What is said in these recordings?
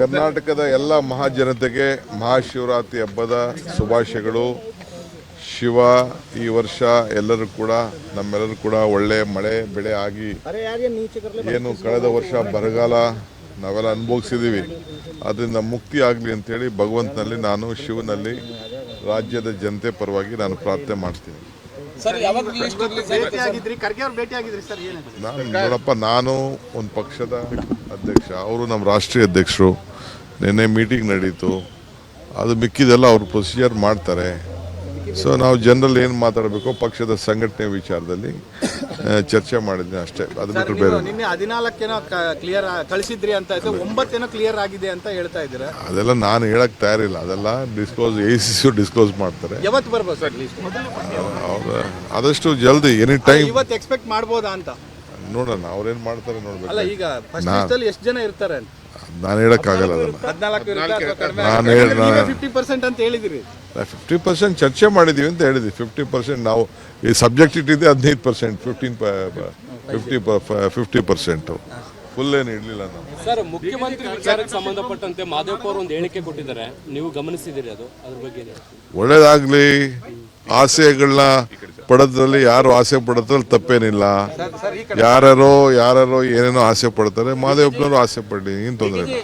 ಕರ್ನಾಟಕದ ಎಲ್ಲ ಮಹಾಜನತೆಗೆ ಮಹಾಶಿವರಾತ್ರಿ ಹಬ್ಬದ ಶುಭಾಶಯಗಳು. ಶಿವ ಈ ವರ್ಷ ಎಲ್ಲರೂ ಕೂಡ ನಮ್ಮೆಲ್ಲರೂ ಕೂಡ ಒಳ್ಳೆ ಮಳೆ ಬೆಳೆ ಆಗಿ ಏನು ಕಳೆದ ವರ್ಷ ಬರಗಾಲ ನಾವೆಲ್ಲ ಅನುಭವಿಸಿದ್ದೀವಿ ಅದರಿಂದ ಮುಕ್ತಿ ಆಗಲಿ ಅಂತೇಳಿ ಭಗವಂತನಲ್ಲಿ ನಾನು ಶಿವನಲ್ಲಿ ರಾಜ್ಯದ ಜನತೆ ಪರವಾಗಿ ನಾನು ಪ್ರಾರ್ಥನೆ ಮಾಡ್ತೀನಿ. ನೋಡಪ್ಪ, ನಾನು ಒಂದು ಪಕ್ಷದ ಅಧ್ಯಕ್ಷ, ಅವರು ನಮ್ಮ ರಾಷ್ಟ್ರೀಯ ಅಧ್ಯಕ್ಷರು. ನಿನ್ನೆ ಮೀಟಿಂಗ್ ನಡೀತು, ಅದು ಮಿಕ್ಕಿದೆಲ್ಲ ಅವರು ಪ್ರೊಸೀಜರ್ ಮಾಡ್ತಾರೆ. ಸೊ ನಾವು ಜನರಲ್ ಏನು ಮಾತಾಡಬೇಕು ಪಕ್ಷದ ಸಂಘಟನೆ ವಿಚಾರದಲ್ಲಿ ಚರ್ಚೆ ಮಾಡಿದ್ವಿ ಅಷ್ಟೇ. ಅದು ಬಿಟ್ಟರೆ ಬೇರೆ ನಿನ್ನೆ 14 ಕ್ಲಿಯರ್ ಕಳಿಸಿದ್ರಿ ಅಂತ ಇತ್ತು, 9 ಕ್ಲಿಯರ್ ಆಗಿದೆ ಅಂತ ಹೇಳ್ತಾ ಇದ್ದೀರಾ. ಅದೆಲ್ಲ ನಾನು ಹೇಳಕ್ ತಯಾರಿಲ್ಲ, ಅದೆಲ್ಲ ಡಿಸ್ಕ್ಲೋಸ್ ACC ಡಿಸ್ಕ್ಲೋಸ್ ಮಾಡ್ತಾರೆ. ಯಾವತ್ತು ಬರ್ಬೋದು ಸರ್ ಲಿಸ್ಟ್? ಆದಷ್ಟು ಜಲ್ದಿ, ಎನಿ ಟೈಮ್. ಇವತ್ತು ಎಕ್ಸ್ಪೆಕ್ಟ್ ಮಾಡ್ಬೋದಾ ಅಂತ ನೋಡೋಣ, ಅವ್ರೇನ್ ಮಾಡ್ತಾರೆ ನೋಡ್ಬೇಕು. ಅಲ್ಲ, ಈಗ ಫಸ್ಟ್ ಲಿಸ್ಟ್ ಅಲ್ಲಿ ಎಷ್ಟು ಜನ ಇರ್ತಾರೆ ಅಂತ ನಾನು ಹೇಳಕ್ಕಾಗಲ್ಲ. 50% ಅಂತ ಹೇಳಿದಿರಿ. 50% ಚರ್ಚೆ ಮಾಡಿದೀವಿ ಅಂತ ಹೇಳಿದ್ವಿ. 50% ನಾವು ಈ ಸಬ್ಜೆಕ್ಟ್ ಇಟ್ಟಿದ್ದೆ 15%, 50% ಫುಲ್ ಏನು ಇಡಲಿಲ್ಲ ನಾವು. ಸರ್, ಮುಖ್ಯಮಂತ್ರಿ ವಿಚಾರಕ್ಕೆ ಸಂಬಂಧಪಟ್ಟಂತೆ ಮಾದೇವಪ್ಪ ಅವರು ಒಂದು ಹೇಳಿಕೆ ಕೊಟ್ಟಿದ್ದಾರೆ, ನೀವು ಗಮನಿಸಿದಿರಿ, ಅದ್ರ ಬಗ್ಗೆ? ಒಳ್ಳೇದಾಗ್ಲಿ. ಆಸೆಗಳನ್ನ ಪಡೋದ್ರಲ್ಲಿ ಯಾರು ಆಸೆ ಪಡೋದ್ರಲ್ಲಿ ತಪ್ಪೇನಿಲ್ಲ. ಯಾರ್ಯಾರೋ ಏನೇನೋ ಆಸೆ ಪಡ್ತಾರೆ. ಮಾದೇವಪ್ಪನವರು ಆಸೆ ಪಡ್ಲಿ, ಏನ್ ತೊಂದರೆ ಇಲ್ಲ.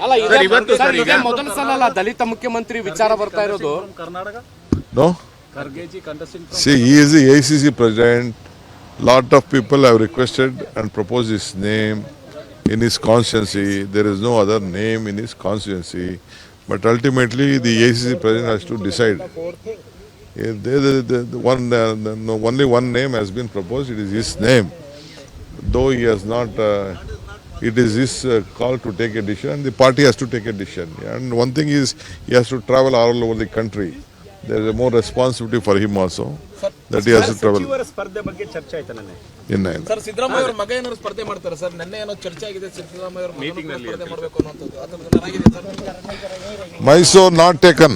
ಮೊದಲ ಸಲ ಅಲ್ಲ ದಲಿತ ಮುಖ್ಯಮಂತ್ರಿ ವಿಚಾರ ಬರ್ತಾ ಇರೋದು. No, see, he is the ACC president. Lot of people have requested and proposed his name in his constituency. There is no other name in his constituency, but ultimately the ACC president has to decide. Only one name has been proposed. It is his name, though he has not. It is his call to take a decision. The party has to take a decision. And one thing is, he has to travel all over the country. There is a more responsibility for him also, that he has to travel. ಸ್ಪರ್ಧೆ ಬಗ್ಗೆ ಚರ್ಚೆ ಆಯ್ತಾ ನೆನ್ನೆ? ಇಲ್ಲ sir, Siddaramaiah ಅವರ ಮಗ ಏನಾದ್ರು ಸ್ಪರ್ಧೆ ಮಾಡ್ತಾರೆ ಸರ್? ನೆನ್ನೆ ಏನೋ ಚರ್ಚೆ ಆಗಿದೆ, ಸಿದ್ದರಾಮಯ್ಯ ಅವರ ಮೀಟಿಂಗ್ ನಲ್ಲಿ ಸ್ಪರ್ಧೆ ಮಾಡಬೇಕು ಅನ್ನೋದು. Mysore not taken.